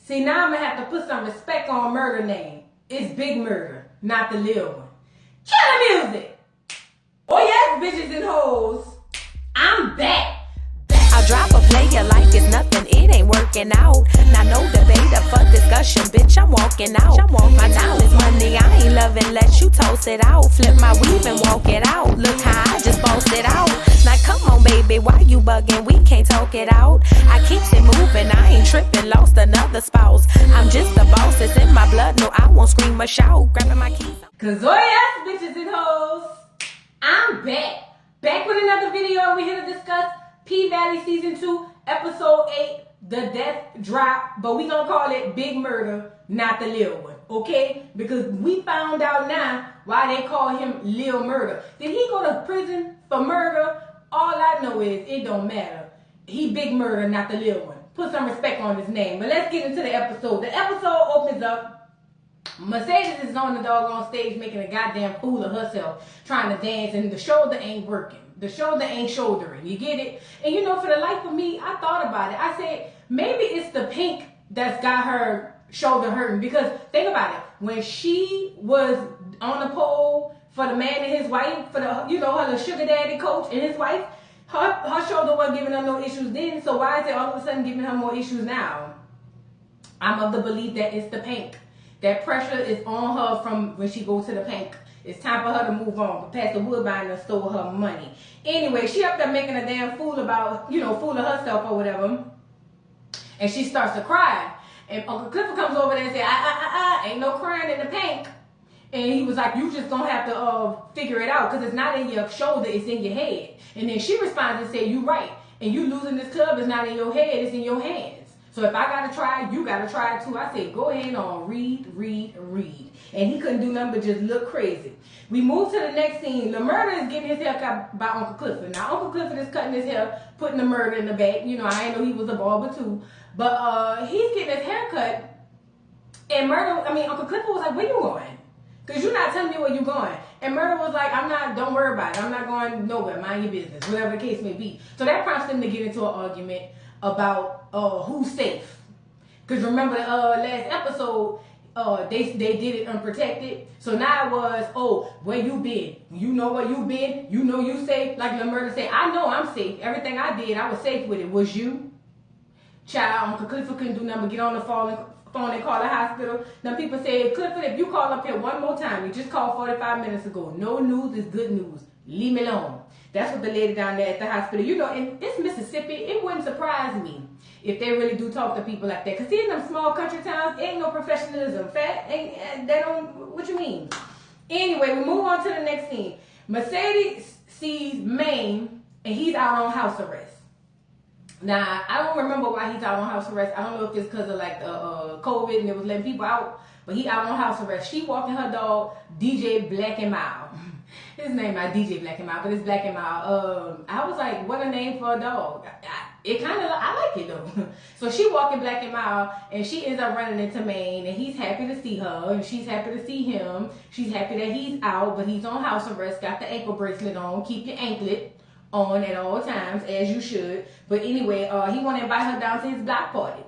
See, now I'm gonna have to put some respect on murder name. It's Big Murder, not the little one. Kill the music! Oh yes, bitches and hoes. I'm back. I drop a player like it's nothing, it ain't working out. Now no debate or fuck discussion, bitch, I'm walking out. My time is money, I ain't loving, let you toast it out. Flip my weave and walk it out, look how I just bossed it out. Now come on baby, why you bugging, we can't talk it out. I keeps it moving, I ain't tripping, lost another spouse. I'm just a boss, it's in my blood, no I won't scream or shout. Grabbing my keys. Cause oh yes, bitches and hoes, I'm back. Back with another video. We're here to discuss P-Valley Season 2, Episode 8, The Death Drop. But we gonna call it Big Murder, not the Lil one, okay? Because we found out now why they call him Lil Murder. Did he go to prison for murder? All I know is it don't matter. He Big Murder, not the Lil one. Put some respect on his name. But let's get into the episode. The episode opens up. Mercedes is on the doggone stage making a goddamn fool of herself, trying to dance, and the shoulder ain't working. The shoulder ain't shouldering. You get it? And you know, for the life of me, I thought about it. I said, maybe it's the pink that's got her shoulder hurting. Because think about it. When she was on the pole for the man and his wife, for the, you know, her little sugar daddy coach and his wife, her shoulder wasn't giving her no issues then. So why is it all of a sudden giving her more issues now? I'm of the belief that it's the pink. That pressure is on her from when she goes to the pink. It's time for her to move on. But Pastor Woodbine stole her money. Anyway, she up there making a damn fool about, you know, fooling herself or whatever. And she starts to cry. And Uncle Clifford comes over there and says, ain't no crying in the pink. And he was like, you just gonna have to figure it out. Because it's not in your shoulder, it's in your head. And then she responds and said, you right. And you losing this club is not in your head, it's in your hands. So if I gotta try, you gotta try it too. I said, go ahead on, read. And he couldn't do nothing but just look crazy. We move to the next scene. The murder is getting his hair cut by Uncle Clifford. Now, Uncle Clifford is cutting his hair, putting the murder in the bag. You know, I didn't know he was a barber too. But he's getting his hair cut. And Uncle Clifford was like, where you going? Because you're not telling me where you're going. And Murder was like, don't worry about it. I'm not going nowhere. Mind your business. Whatever the case may be. So that prompts them to get into an argument about who's safe. Because remember the last episode, they did it unprotected. So now it was, where you been? You know where you been? You know you safe? Like the murder said, I know I'm safe. Everything I did, I was safe with it. Was you? Child, Uncle Clifford couldn't do nothing but get on the phone and call the hospital. Now people say, Clifford, if you call up here one more time, you just called 45 minutes ago. No news is good news. Leave me alone. That's what the lady down there at the hospital, you know, and it's Mississippi. It wouldn't surprise me if they really do talk to people like that. Because see, in them small country towns, ain't no professionalism. They don't, what you mean? Anyway, we move on to the next scene. Mercedes sees Maine, and he's out on house arrest. Now, I don't remember why he's out on house arrest. I don't know if it's because of like COVID and it was letting people out, but he out on house arrest. She walking her dog, DJ Black and Mild. His name not DJ Black and Mild, but it's Black and Mild. I was like, what a name for a dog. I like it though. So she walking Black and Mild, and she ends up running into Maine, and he's happy to see her, and she's happy to see him. She's happy that he's out, but he's on house arrest, got the ankle bracelet on. Keep your anklet on at all times, as you should. But anyway, he want to invite her down to his block party.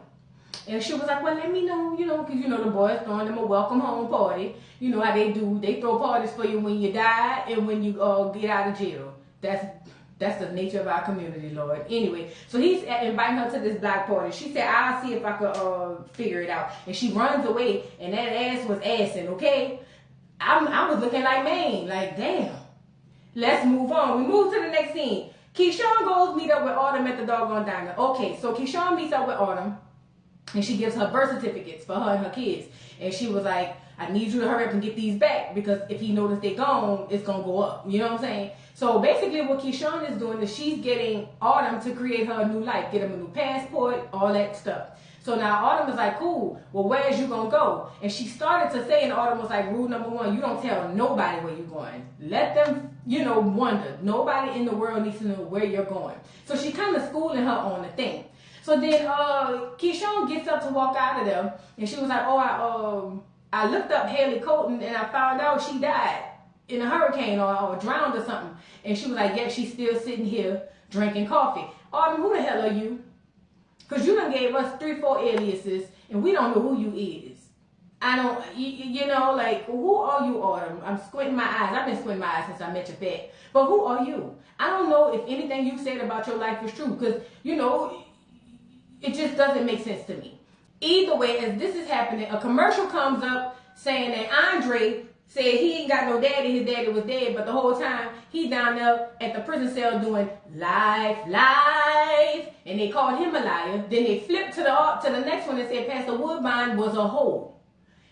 And she was like, well, let me know, you know, because, you know, the boys throwing them a welcome home party. You know how they do. They throw parties for you when you die and when you get out of jail. That's the nature of our community, Lord. Anyway, so he's inviting her to this block party. She said, I'll see if I could figure it out. And she runs away, and that ass was assing, okay? I was looking like Maine, like, damn. Let's move on. We move to the next scene. Keyshawn goes meet up with Autumn at the doggone diner. Okay, so Keyshawn meets up with Autumn, and she gives her birth certificates for her and her kids. And she was like, I need you to hurry up and get these back, because if he notices they're gone, it's going to go up. You know what I'm saying? So basically what Keyshawn is doing is she's getting Autumn to create her a new life, get him a new passport, all that stuff. So now Autumn is like, cool, well, where's you going to go? And she started to say, and Autumn was like, rule number one, you don't tell nobody where you're going. Let them, you know, wonder. Nobody in the world needs to know where you're going. So she kind of schooling her on the thing. So then Keyshawn gets up to walk out of there, and she was like, I looked up Haley Colton, and I found out she died in a hurricane or drowned or something. And she was like, yeah, she's still sitting here drinking coffee. Autumn, who the hell are you? Because you done gave us 3-4 aliases, and we don't know who you is. I don't, you know, like, who are you, Autumn? I'm squinting my eyes. I've been squinting my eyes since I met your pet. But who are you? I don't know if anything you said about your life is true, because, you know, it just doesn't make sense to me. Either way, as this is happening, a commercial comes up saying that Andre said he ain't got no daddy, his daddy was dead, but the whole time he down there at the prison cell doing life, and they called him a liar. Then they flipped to the next one and said Pastor Woodbine was a hoe.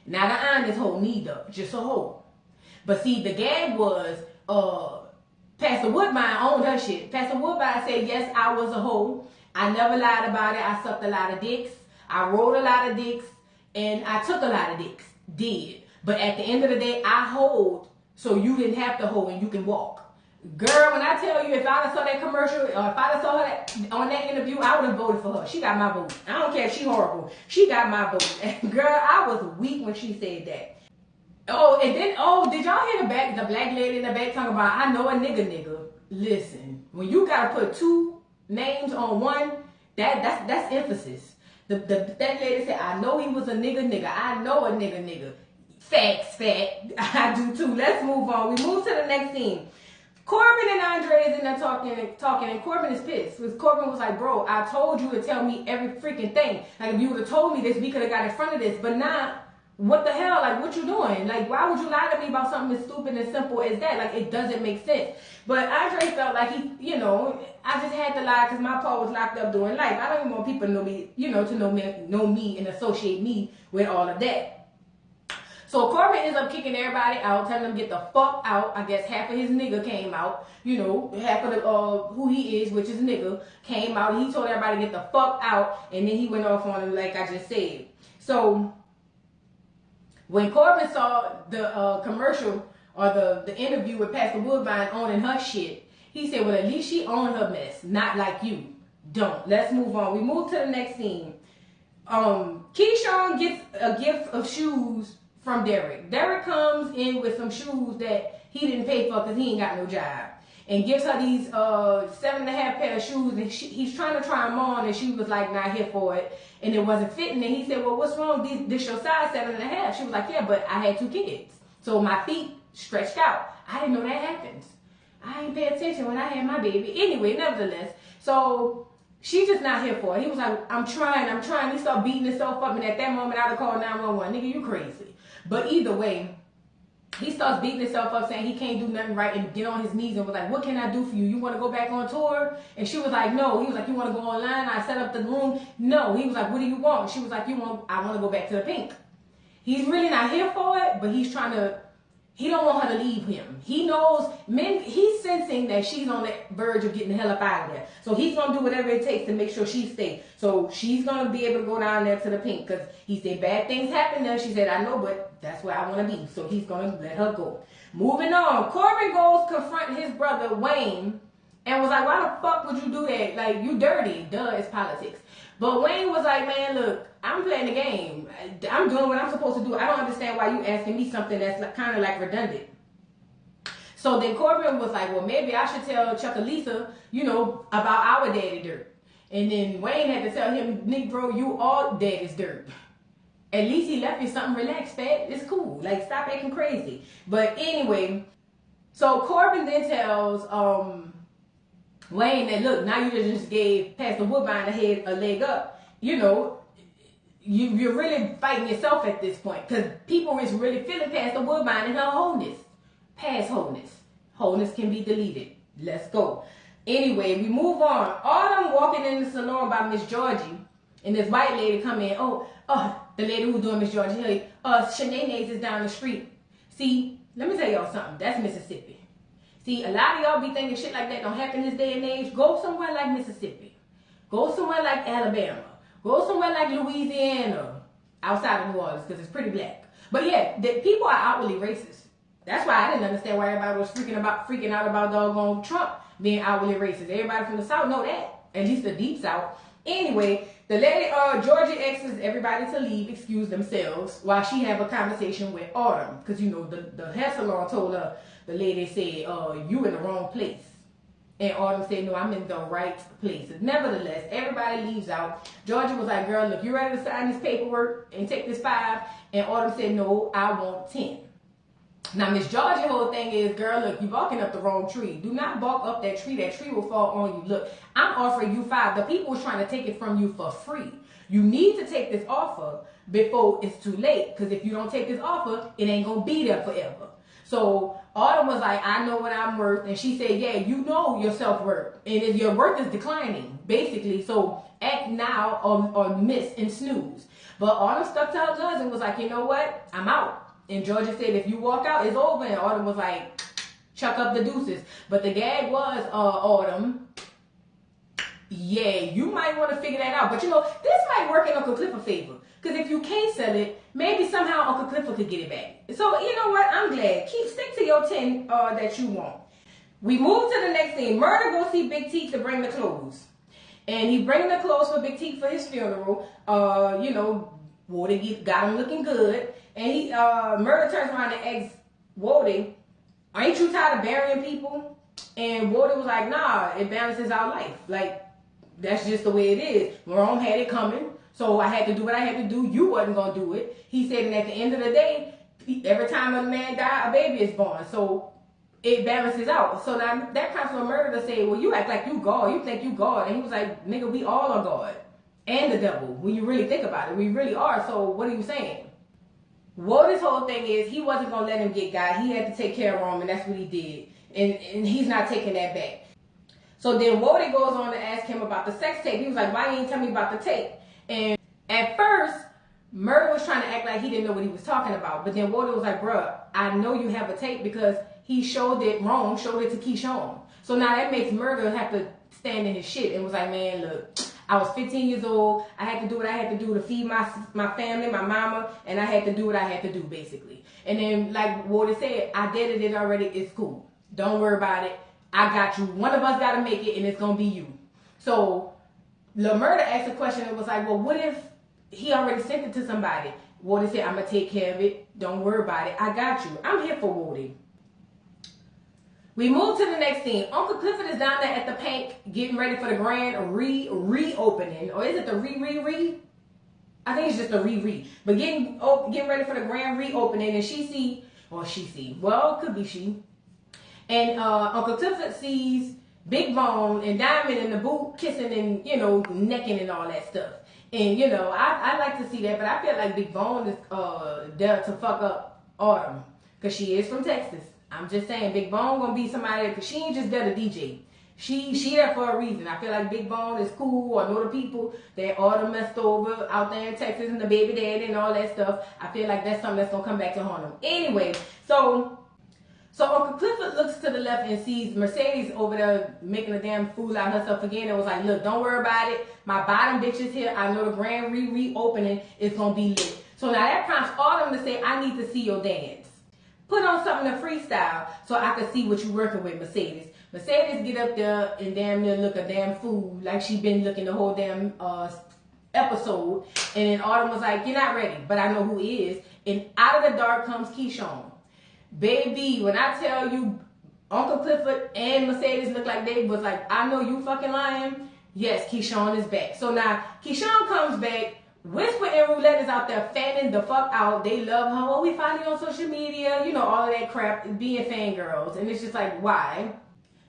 Not an honest hoe neither, just a hoe. But see, the gag was Pastor Woodbine owned her shit. Pastor Woodbine said, yes, I was a hoe. I never lied about it. I sucked a lot of dicks. I rode a lot of dicks. And I took a lot of dicks. Did. But at the end of the day, I hold so you didn't have to hold and you can walk. Girl, when I tell you, if I saw that commercial, or if I saw her on that interview, I would have voted for her. She got my vote. I don't care if she's horrible. She got my vote. And girl, I was weak when she said that. Oh, and then, did y'all hear the black lady in the back talking about, I know a nigga. Listen, when you gotta put two names on one, that's emphasis. That lady said, I know he was a nigga. I know a nigga. Facts. I do too. Let's move on. We move to the next scene. Corbin and Andre is in there talking, and Corbin is pissed. Because Corbin was like, bro, I told you to tell me every freaking thing. Like, if you would have told me this, we could have got in front of this. But now, what the hell? Like, what you doing? Like, why would you lie to me about something as stupid and simple as that? Like, it doesn't make sense. But Andre felt like he, you know, I just had to lie because my pa was locked up doing life. I don't even want people to know me, you know, to know me and associate me with all of that. So Corbin ends up kicking everybody out, telling them get the fuck out. I guess half of his nigga came out. You know, half of the who he is, which is nigga, came out. He told everybody to get the fuck out, and then he went off on him like I just said. So when Corbin saw the commercial or the interview with Pastor Woodbine owning her shit, he said, well, at least she owned her mess, not like you. Don't. Let's move on. We move to the next scene. Keyshawn gets a gift of shoes from Derek. Derek comes in with some shoes that he didn't pay for because he ain't got no job, and gives her these 7.5 pair of shoes, and he's trying to try them on, and she was like not here for it, and it wasn't fitting, and he said, well, what's wrong? This your size 7.5? She was like, yeah, but I had 2 kids, so my feet stretched out. I didn't know that happens. I ain't pay attention when I had my baby. Anyway, nevertheless, so she's just not here for it. He was like, I'm trying. He started beating himself up, and at that moment, I'd have called 911. Nigga, you crazy. But either way, he starts beating himself up, saying he can't do nothing right, and get on his knees and was like, what can I do for you? You want to go back on tour? And she was like, no. He was like, you want to go online? I set up the room. No. He was like, what do you want? She was like, I want to go back to the pink. He's really not here for it, but he don't want her to leave him. He knows, he's sensing that she's on the verge of getting the hell up out of there. So he's going to do whatever it takes to make sure she stays. So she's going to be able to go down there to the pink, because he said bad things happen there. She said, I know, but that's where I want to be. So he's going to let her go. Moving on. Corbin goes confront his brother, Wayne, and was like, why the fuck would you do that? Like, you dirty. Duh, it's politics. But Wayne was like, man, look, I'm playing the game. I'm doing what I'm supposed to do. I don't understand why you asking me something that's kind of like redundant. So then Corbin was like, well, maybe I should tell Chuck and Lisa, you know, about our daddy dirt. And then Wayne had to tell him, Negro, you all daddy's dirt. At least he left you something relaxed, fat. It's cool. Like, stop acting crazy. But anyway, so Corbin then tells Wayne that, look, now you just gave Pastor Woodbine a leg up. You know, you're really fighting yourself at this point, because people is really feeling Pastor Woodbine and her wholeness. Past wholeness. Wholeness can be deleted. Let's go. Anyway, we move on. Autumn walking in the salon by Miss Georgie, and this white lady come in. The lady who's doing Miss Georgie, hey, Shanae's is down the street. See, let me tell y'all something. That's Mississippi. See, a lot of y'all be thinking shit like that don't happen this day and age. Go somewhere like Mississippi. Go somewhere like Alabama. Go somewhere like Louisiana. Outside of New Orleans, because it's pretty black. But yeah, the people are outwardly racist. That's why I didn't understand why everybody was freaking out about doggone Trump being outwardly racist. Everybody from the South know that. At least the deep South. Anyway, the lady, Georgie asks everybody to leave, excuse themselves, while she have a conversation with Autumn. Because, you know, the hair salon told her, the lady said, you in the wrong place. And Autumn said, no, I'm in the right places. Nevertheless, everybody leaves out. Georgia was like, girl, look, you ready to sign this paperwork and take this 5? And Autumn said, no, I want 10. Now, Miss Georgia's whole thing is, girl, look, you're barking up the wrong tree. Do not bark up that tree. That tree will fall on you. Look, I'm offering you 5. The people was trying to take it from you for free. You need to take this offer before it's too late. Because if you don't take this offer, it ain't going to be there forever. So Autumn was like, I know what I'm worth. And she said, yeah, you know your self-worth. And if your worth is declining, basically. So act now or miss and snooze. But Autumn stuck to her guns and was like, you know what? I'm out. And Georgia said, if you walk out, it's over. And Autumn was like, chuck up the deuces. But the gag was, Autumn, yeah, you might want to figure that out. But, you know, this might work in Uncle Clifford's favor. Because if you can't sell it, maybe somehow Uncle Clifford could get it back. So, you know what? I'm glad. Stick to your 10 that you want. We move to the next scene. Murder go see Big T to bring the clothes. And he bringing the clothes for Big T for his funeral. You know, Woody got him looking good. And he Murder turns around and asks Woody, ain't you tired of burying people? And Woody was like, nah, it balances our life. Like, that's just the way it is. Rome had it coming. So I had to do what I had to do. You wasn't going to do it. He said, and at the end of the day, every time a man dies, a baby is born. So it balances out. So now that comes from Murder to say, well, you act like you God. You think you God. And he was like, nigga, we all are God. And the devil. When you really think about it, we really are. So what are you saying? Well, this whole thing is he wasn't going to let him get God. He had to take care of Rome, and that's what he did. And he's not taking that back. So then Woody goes on to ask him about the sex tape. He was like, why you ain't tell me about the tape? And at first, Murder was trying to act like he didn't know what he was talking about. But then Woody was like, bruh, I know you have a tape because he showed it, Rome showed it to Keyshawn. So now that makes Murder have to stand in his shit and was like, man, look, I was 15 years old. I had to do what I had to do to feed my family, my mama, and I had to do what I had to do, basically. And then, like Woody said, I did it already. It's cool. Don't worry about it. I got you. One of us got to make it, and it's going to be you. So Lil Murder asked a question and was like, well, what if he already sent it to somebody? Woody said, I'm going to take care of it. Don't worry about it. I got you. I'm here for Woody. We move to the next scene. Uncle Clifford is down there at the Pank getting ready for the grand reopening. Or is it the re? I think it's just the re. But getting ready for the grand reopening. And well, it could be she. And Uncle Clifford sees Big Bone and Diamond in the boot kissing and, you know, necking and all that stuff. And, you know, I like to see that. But I feel like Big Bone is there to fuck up Autumn. Because she is from Texas. I'm just saying, Big Bone gonna be somebody, because she ain't just there to DJ. She there for a reason. I feel like Big Bone is cool. I know the people that Autumn messed over out there in Texas and the baby daddy and all that stuff. I feel like that's something that's gonna come back to haunt them. Anyway, so Uncle Clifford looks to the left and sees Mercedes over there making a damn fool out of herself again and was like, look, don't worry about it. My bottom bitch is here. I know the grand reopening is gonna be lit. So now that prompts Autumn to say, I need to see your dance. Put on something to freestyle so I can see what you working with, Mercedes. Mercedes get up there and damn near look a damn fool like she been looking the whole damn episode. And then Autumn was like, you're not ready, but I know who is. And out of the dark comes Keyshawn. Baby, when I tell you Uncle Clifford and Mercedes look like they was like, I know you fucking lying. Yes, Keyshawn is back. So now Keyshawn comes back. Whisper and Roulette is out there fanning the fuck out. They love her. Oh, we finally on social media. You know, all of that crap. Being fangirls. And it's just like, why?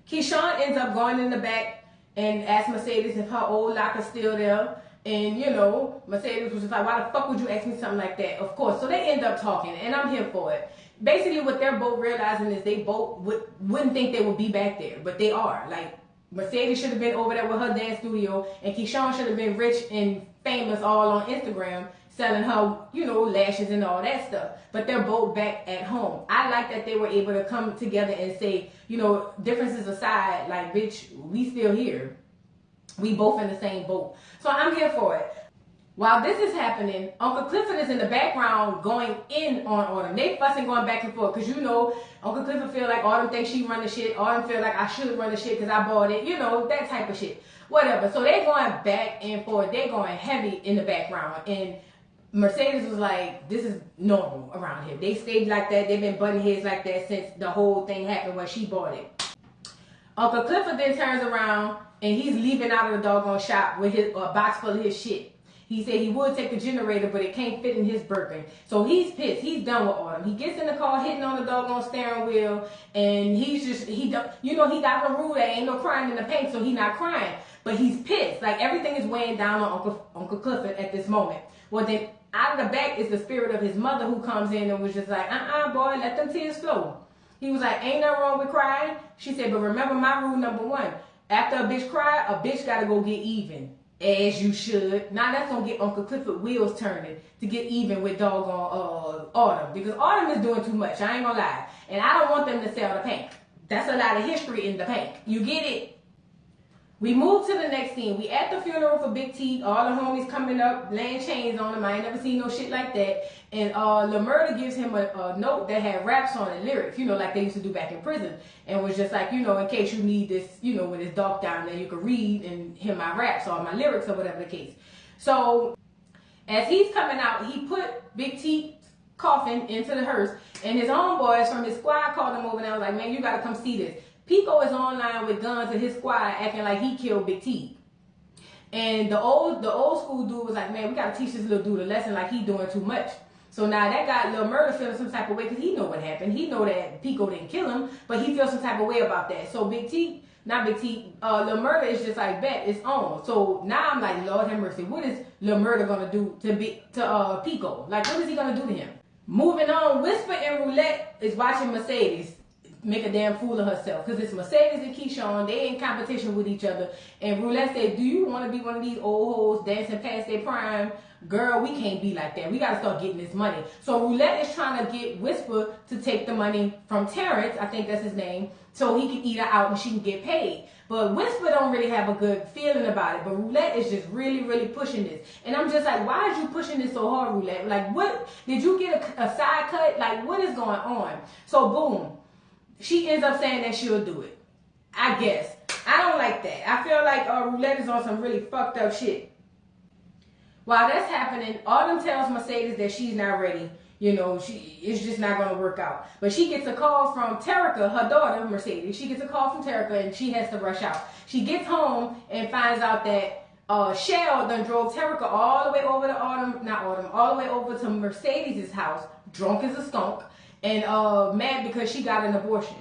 Keyshawn ends up going in the back and asks Mercedes if her old locker's still there. And, you know, Mercedes was just like, why the fuck would you ask me something like that? Of course. So they end up talking. And I'm here for it. Basically, what they're both realizing is they both wouldn't think they would be back there. But they are. Like, Mercedes should have been over there with her dance studio. And Keyshawn should have been rich and famous all on Instagram selling her, you know, lashes and all that stuff. But they're both back at home. I like that they were able to come together and say, you know, differences aside, like, bitch, we still here. We both in the same boat. So I'm here for it. While this is happening, Uncle Clifford is in the background going in on Autumn. They fussing going back and forth. Because, you know, Uncle Clifford feel like Autumn thinks she run the shit. Autumn feel like I should run the shit because I bought it. You know, that type of shit. Whatever. So they're going back and forth. They're going heavy in the background. And Mercedes was like, this is normal around here. They stayed like that. They've been butting heads like that since the whole thing happened when she bought it. Uncle Clifford then turns around and he's leaving out of the doggone shop with his box full of his shit. He said he would take the generator, but it can't fit in his Birkin. So he's pissed. He's done with Autumn. He gets in the car, hitting on the doggone steering wheel, and he got the rule that ain't no crying in the paint, so he not crying. But he's pissed. Like, everything is weighing down on Uncle Clifford at this moment. Well, then out of the back is the spirit of his mother who comes in and was just like, boy, let them tears flow. He was like, ain't nothing wrong with crying. She said, but remember my rule number one. After a bitch cry, a bitch gotta go get even. As you should. Now that's gonna get Uncle Clifford wheels turning to get even with doggone Autumn. Because Autumn is doing too much, I ain't gonna lie. And I don't want them to sell the paint. That's a lot of history in the paint. You get it? We move to the next scene. We at the funeral for Big T. All the homies coming up, laying chains on him. I ain't never seen no shit like that. And LaMurda gives him a note that had raps on it, lyrics, like they used to do back in prison. And was just like, in case you need this, when it's dark down there, you can read and hear my raps or my lyrics or whatever the case. So as he's coming out, he put Big T's coffin into the hearse. And his homeboys from his squad called him over and I was like, man, you got to come see this. Pico is online with guns and his squad acting like he killed Big T. And the old school dude was like, man, we gotta teach this little dude a lesson, like he doing too much. So now that got Lil Murda feeling some type of way because he know what happened. He know that Pico didn't kill him, but he feels some type of way about that. So Lil Murda is just like, bet, it's on. So now I'm like, Lord have mercy, what is Lil Murda gonna do to Pico? Like, what is he gonna do to him? Moving on, Whisper and Roulette is watching Mercedes make a damn fool of herself because it's Mercedes and Keyshawn. They in competition with each other. And Roulette said, do you want to be one of these old hoes dancing past their prime? Girl, we can't be like that. We got to start getting this money. So Roulette is trying to get Whisper to take the money from Terrence, I think that's his name, so he can eat her out and she can get paid. But Whisper don't really have a good feeling about it. But Roulette is just really, really pushing this. And I'm just like, why is you pushing this so hard, Roulette? Like, what? Did you get a side cut? Like, what is going on? So boom. She ends up saying that she'll do it. I guess. I don't like that. I feel like Roulette is on some really fucked up shit. While that's happening, Autumn tells Mercedes that she's not ready. It's just not going to work out. But she gets a call from Terica, her daughter, Mercedes. She gets a call from Terica and she has to rush out. She gets home and finds out that Shell done drove Terica all the way over to all the way over to Mercedes' house, drunk as a skunk. And mad because she got an abortion.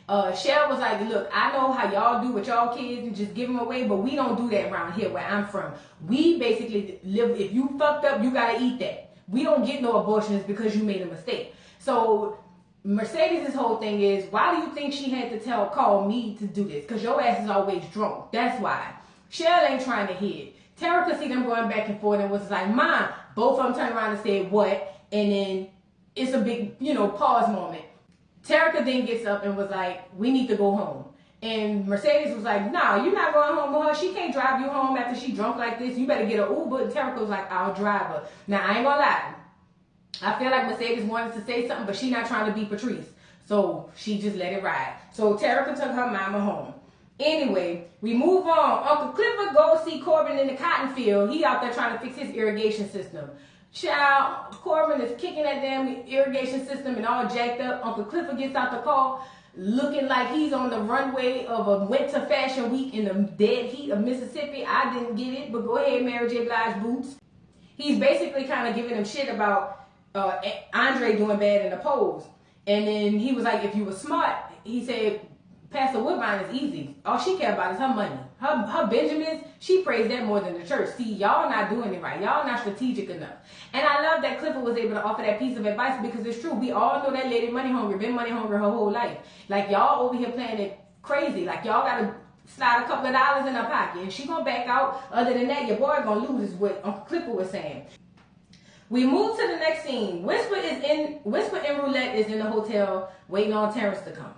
Shell was like, look, I know how y'all do with y'all kids and just give them away, but we don't do that around here where I'm from. We basically live, if you fucked up, you gotta eat that. We don't get no abortions because you made a mistake. So Mercedes' whole thing is, why do you think she had to call me to do this? Because your ass is always drunk. That's why. Shell ain't trying to hear it. Terica see them going back and forth and was like, Mom, both of them turned around and said, what? And then it's a big, pause moment. Terica then gets up and was like, we need to go home. And Mercedes was like, no, you're not going home with her. She can't drive you home after she drunk like this. You better get an Uber. And Terica was like, I'll drive her. Now, I ain't gonna lie. I feel like Mercedes wanted to say something, but she not trying to be Patrice. So she just let it ride. So Terica took her mama home. Anyway, we move on. Uncle Clifford goes see Corbin in the cotton field. He out there trying to fix his irrigation system. Child, Corbin is kicking that damn irrigation system and all jacked up. Uncle Clifford gets out the car looking like he's on the runway of a winter fashion week in the dead heat of Mississippi. I didn't get it, but go ahead, Mary J. Blige boots. He's basically kind of giving him shit about Andre doing bad in the polls. And then he was like, if you were smart, he said, Pastor Woodbine is easy. All she care about is her money. Her Benjamins, she praised that more than the church. See, y'all not doing it right. Y'all not strategic enough. And I love that Clifford was able to offer that piece of advice because it's true. We all know that lady money hungry, been money hungry her whole life. Like, y'all over here playing it crazy. Like, y'all got to slide a couple of dollars in her pocket. And she going to back out. Other than that, your boy going to lose is what Uncle Clifford was saying. We move to the next scene. Whisper and Roulette is in the hotel waiting on Terrence to come.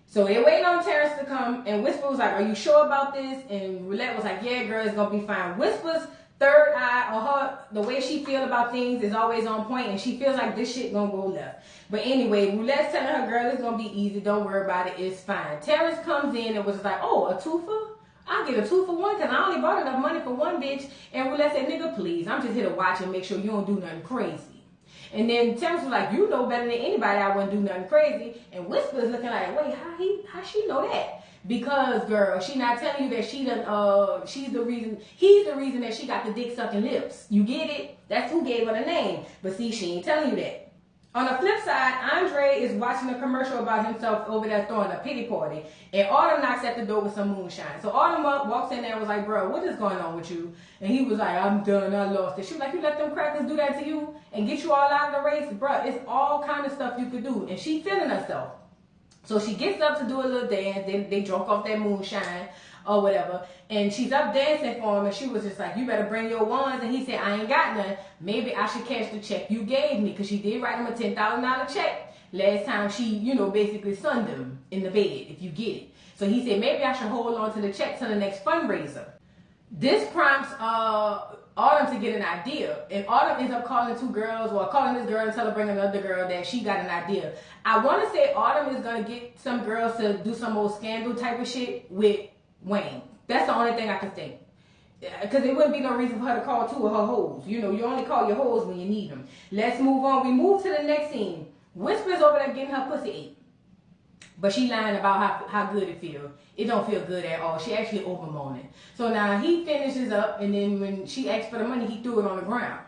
So they're waiting on Terrence to come, and Whisper was like, are you sure about this? And Roulette was like, yeah, girl, it's going to be fine. Whisper's third eye, or the way she feel about things is always on point, and she feels like this shit going to go left. But anyway, Roulette's telling her, girl, it's going to be easy. Don't worry about it. It's fine. Terrence comes in and was like, oh, a twofer? I'll get a 2 for 1 because I only bought enough money for one bitch. And Roulette said, nigga, please, I'm just here to watch and make sure you don't do nothing crazy. And then Terrence was like, you know better than anybody I wouldn't do nothing crazy. And Whisper is looking like, wait, how she know that? Because, girl, she not telling you that he's the reason that she got the dick sucking lips. You get it? That's who gave her the name. But see, she ain't telling you that. On the flip side, Andre is watching a commercial about himself over there throwing a pity party. And Autumn knocks at the door with some moonshine. So Autumn walks in there and was like, bro, what is going on with you? And he was like, I'm done, I lost it. She was like, you let them crackers do that to you and get you all out of the race? Bro, it's all kind of stuff you could do. And she feeling herself. So she gets up to do a little dance. They drunk off that moonshine or whatever. And she's up dancing for him. And she was just like, you better bring your wands. And he said, I ain't got none. Maybe I should cash the check you gave me. Because she did write him a $10,000 check last time she, basically sunned him in the bed, if you get it. So he said, maybe I should hold on to the check till the next fundraiser. This prompts Autumn to get an idea. And Autumn ends up calling two girls, or calling this girl and tell her bring another girl that she got an idea. I want to say Autumn is going to get some girls to do some old scandal type of shit with Wayne. That's the only thing I can think. Because it wouldn't be no reason for her to call two of her hoes. You only call your hoes when you need them. Let's move on. We move to the next scene. Whisper's over there getting her pussy ate. But she lying about how good it feels. It don't feel good at all. She actually over moaning. So now he finishes up, and then when she asked for the money, he threw it on the ground.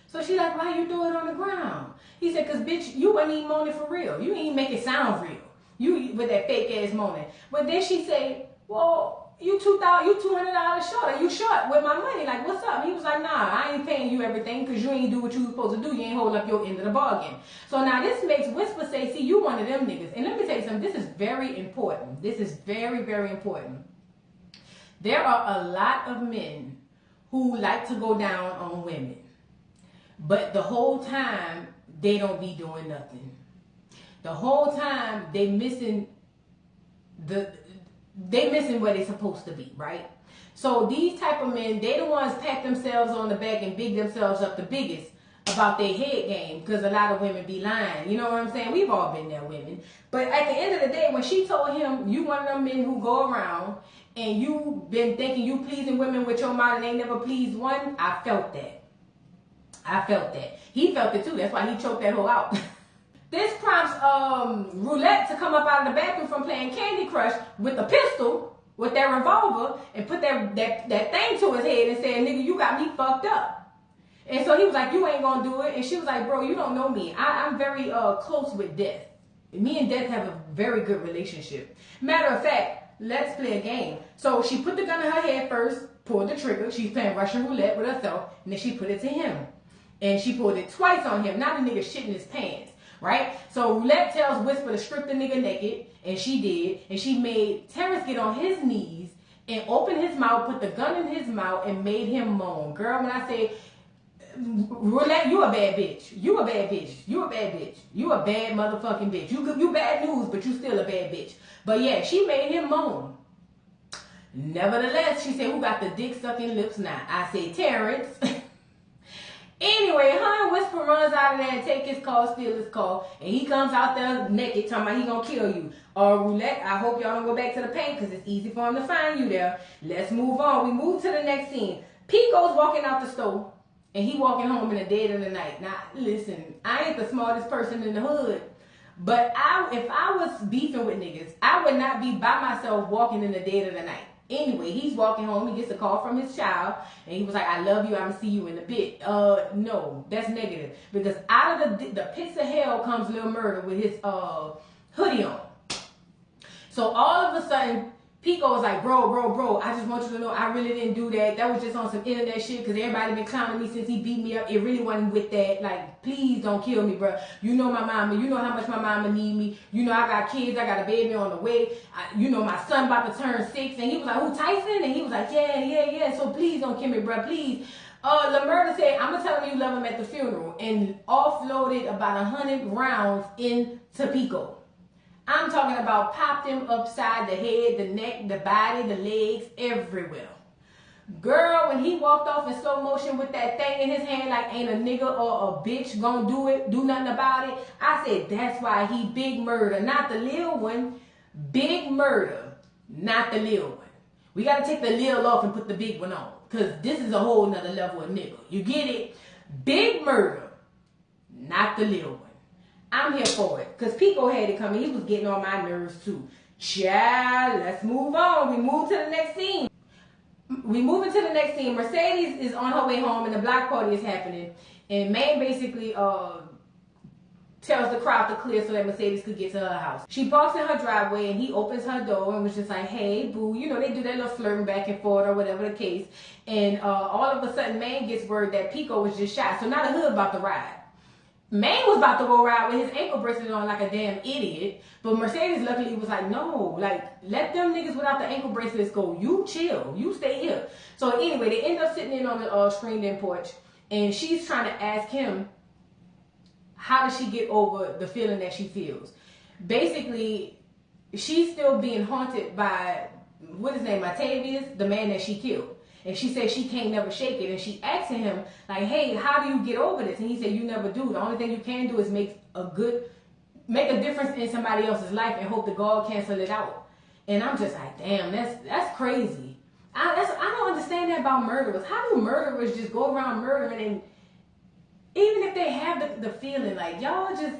So she like, why you throw it on the ground? He said, because bitch, you wasn't even moaning for real. You ain't make it sound real. You with that fake ass moaning. But then she said, well, you $200 short. Are you short with my money? Like, what's up? He was like, nah, I ain't paying you everything because you ain't do what you was supposed to do. You ain't hold up your end of the bargain. So now this makes Whisper say, see, you one of them niggas. And let me tell you something. This is very important. This is very, very important. There are a lot of men who like to go down on women. But the whole time, they don't be doing nothing. The whole time, they missing where they're supposed to be, right? So these type of men, they the ones pat themselves on the back and big themselves up the biggest about their head game, because a lot of women be lying. You know what I'm saying? We've all been there, women. But at the end of the day, when she told him, you one of them men who go around and you been thinking you pleasing women with your mouth and ain't never pleased one, I felt that. He felt it too. That's why he choked that hoe out. This prompts Roulette to come up out of the bathroom from playing Candy Crush with a pistol, with that revolver, and put that thing to his head and said, nigga, you got me fucked up. And so he was like, you ain't gonna do it. And she was like, bro, you don't know me. I'm very close with Death. Me and Death have a very good relationship. Matter of fact, let's play a game. So she put the gun in her head first, pulled the trigger. She's playing Russian roulette with herself, and then she put it to him. And she pulled it twice on him. Now the nigga shitting his pants, right? So Roulette tells Whisper to strip the nigga naked, and she did. And she made Terrence get on his knees and open his mouth, put the gun in his mouth, and made him moan. Girl, when I say, Roulette, you a bad bitch. You a bad bitch. You a bad bitch. You a bad motherfucking bitch. You bad news, but you still a bad bitch. But yeah, she made him moan. Nevertheless, she said, who got the dick sucking lips now? I say Terrence. Anyway, her and Whisper runs out of there and take his car, steal his car, and he comes out there naked, talking about he gonna kill you. Roulette, I hope y'all don't go back to the paint because it's easy for him to find you there. Let's move on. We move to the next scene. Pico's walking out the store, and he walking home in the dead of the night. Now, listen, I ain't the smartest person in the hood, but if I was beefing with niggas, I would not be by myself walking in the dead of the night. Anyway, he's walking home. He gets a call from his child, and he was like, I love you. I'm going to see you in a bit. No, that's negative. Because out of the pits of hell comes Lil Murda with his hoodie on. So all of a sudden, Pico was like, bro, I just want you to know I really didn't do that. That was just on some internet shit because everybody been clowning me since he beat me up. It really wasn't with that. Like, please don't kill me, bro. You know my mama. You know how much my mama need me. You know I got kids. I got a baby on the way. You know my son about to turn 6. And he was like, who, Tyson? And he was like, yeah. So please don't kill me, bro. Please. Lil Murda said, I'm going to tell him you love him at the funeral. And offloaded about 100 rounds into Pico. I'm talking about popped him upside the head, the neck, the body, the legs, everywhere. Girl, when he walked off in slow motion with that thing in his hand like ain't a nigga or a bitch gonna do nothing about it, I said that's why he Big Murda, not the lil one. Big Murda, not the lil one. We gotta take the lil off and put the big one on. Cause this is a whole nother level of nigga. You get it? Big Murda, not the lil one. I'm here for it. Because Pico had it coming. He was getting on my nerves too. Child, let's move on. We move to the next scene. We move into the next scene. Mercedes is on her way home and the block party is happening. And Maine basically tells the crowd to clear so that Mercedes could get to her house. She parks in her driveway and he opens her door and was just like, hey, boo. You know, they do that little flirting back and forth or whatever the case. And all of a sudden, Maine gets word that Pico was just shot. So now the hood about to ride. Maine was about to go ride with his ankle bracelet on like a damn idiot. But Mercedes luckily was like, no, like, let them niggas without the ankle bracelets go. You chill. You stay here. So anyway, they end up sitting in on the screened-in porch. And she's trying to ask him, how does she get over the feeling that she feels? Basically, she's still being haunted by, what is his name, Octavius, the man that she killed. And she said she can't never shake it. And she asked him, like, hey, how do you get over this? And he said, you never do. The only thing you can do is make a difference in somebody else's life and hope that God cancel it out. And I'm just like, damn, that's crazy. I don't understand that about murderers. How do murderers just go around murdering, and even if they have the feeling, like, y'all just,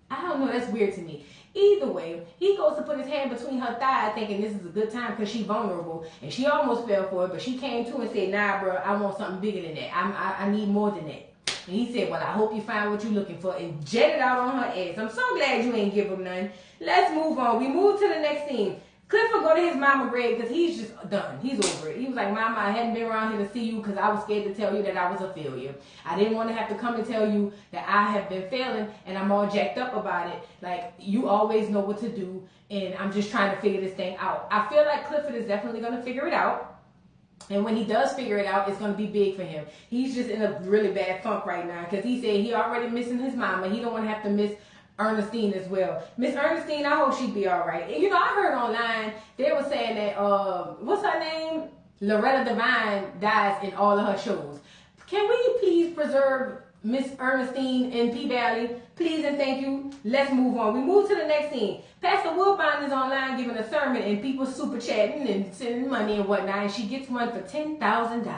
I don't know, that's weird to me. Either way, he goes to put his hand between her thigh thinking this is a good time because she's vulnerable. And she almost fell for it, but she came to and said, nah, bro, I want something bigger than that. I need more than that. And he said, well, I hope you find what you're looking for, and jetted out on her ass. I'm so glad you ain't give him none. Let's move on. We move to the next scene. Clifford go to his mama grave because he's just done. He's over it. He was like, Mama, I hadn't been around here to see you because I was scared to tell you that I was a failure. I didn't want to have to come and tell you that I have been failing and I'm all jacked up about it. Like, you always know what to do, and I'm just trying to figure this thing out. I feel like Clifford is definitely going to figure it out. And when he does figure it out, it's going to be big for him. He's just in a really bad funk right now because he said he already missing his mama. He don't want to have to miss Ernestine as well. Miss Ernestine, I hope she be all right. And, you know, I heard online, they were saying that, what's her name? Loretta Devine dies in all of her shows. Can we please preserve Miss Ernestine in P-Valley? Please and thank you. Let's move on. We move to the next scene. Pastor Woodbine is online giving a sermon and people super chatting and sending money and whatnot. And she gets one for $10,000.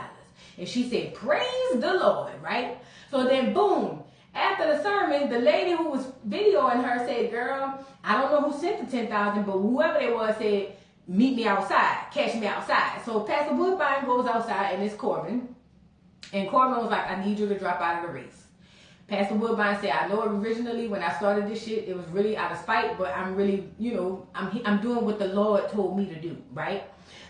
And she said, praise the Lord, right? So then, boom. After the sermon, the lady who was videoing her said, girl, I don't know who sent the $10,000, but whoever they was said, meet me outside, catch me outside. So Pastor Woodbine goes outside and it's Corbin. And Corbin was like, I need you to drop out of the race. Pastor Woodbine said, I know originally when I started this shit, it was really out of spite, but I'm really, you know, I'm doing what the Lord told me to do, right?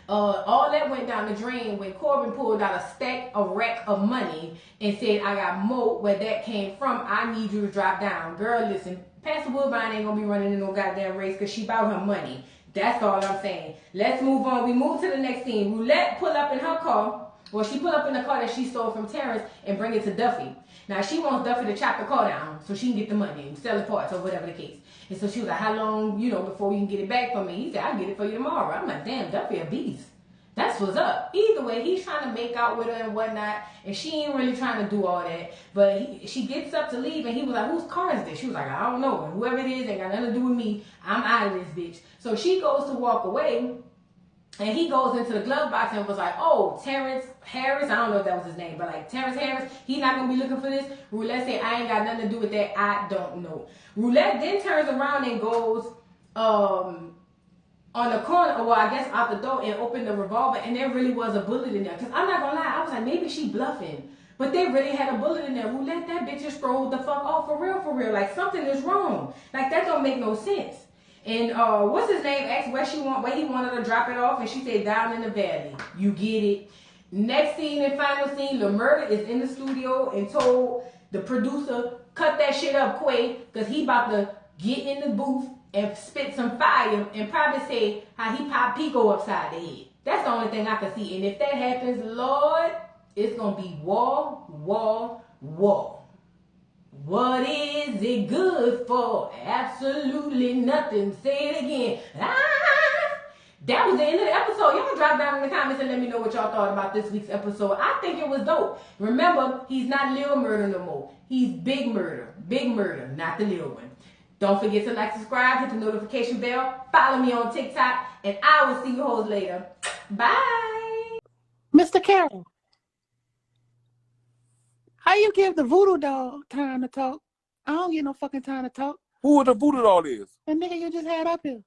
All that went down the drain when Corbin pulled out a rack of money and said, I got more where that came from. I need you to drop down. Girl, listen, Pastor Woodbine ain't gonna be running in no goddamn race because she bought her money. That's all I'm saying. Let's move on. We move to the next scene. Roulette pull up in her car. Well, she pull up in the car that she stole from Terrence and bring it to Duffy. Now, she wants Duffy to chop the car down so she can get the money and sell the parts or whatever the case. And so she was like, how long, you know, before you can get it back from me? He said, I'll get it for you tomorrow. I'm like, damn, Duffy a beast. That's what's up. Either way, he's trying to make out with her and whatnot, and she ain't really trying to do all that. But she gets up to leave, and he was like, whose car is this? She was like, I don't know. And whoever it is ain't got nothing to do with me. I'm out of this bitch. So she goes to walk away, and he goes into the glove box and was like, oh, Terrence Harris. I don't know if that was his name, but like Terrence Harris, he's not going to be looking for this. Roulette said, I ain't got nothing to do with that. I don't know. Roulette then turns around and goes, on the corner, well, I guess out the door, and opened the revolver, and there really was a bullet in there. Because I'm not going to lie, I was like, maybe she bluffing. But they really had a bullet in there. Roulette, that bitch just strolled the fuck off for real. Like, something is wrong. Like, that don't make no sense. And what's his name asked where he wanted to drop it off, and she said, down in the valley. You get it. Next scene and final scene, LaMurda is in the studio and told the producer, cut that shit up quick, because he about to get in the booth and spit some fire and probably say how he popped Pico upside the head. That's the only thing I can see. And if that happens, Lord, it's going to be war. What is it good for? Absolutely nothing. Say it again. That was the end of the episode. Y'all drop down in the comments and let me know what y'all thought about this week's episode. I think it was dope. Remember, he's not Lil Murder no more. He's Big Murder. Big Murder, not the little one. Don't forget to like, subscribe, hit the notification bell, follow me on TikTok, and I will see you hoes later. Bye. Mr. Carroll, how you give the voodoo doll time to talk? I don't get no fucking time to talk. Who the voodoo doll is? The nigga you just had up here.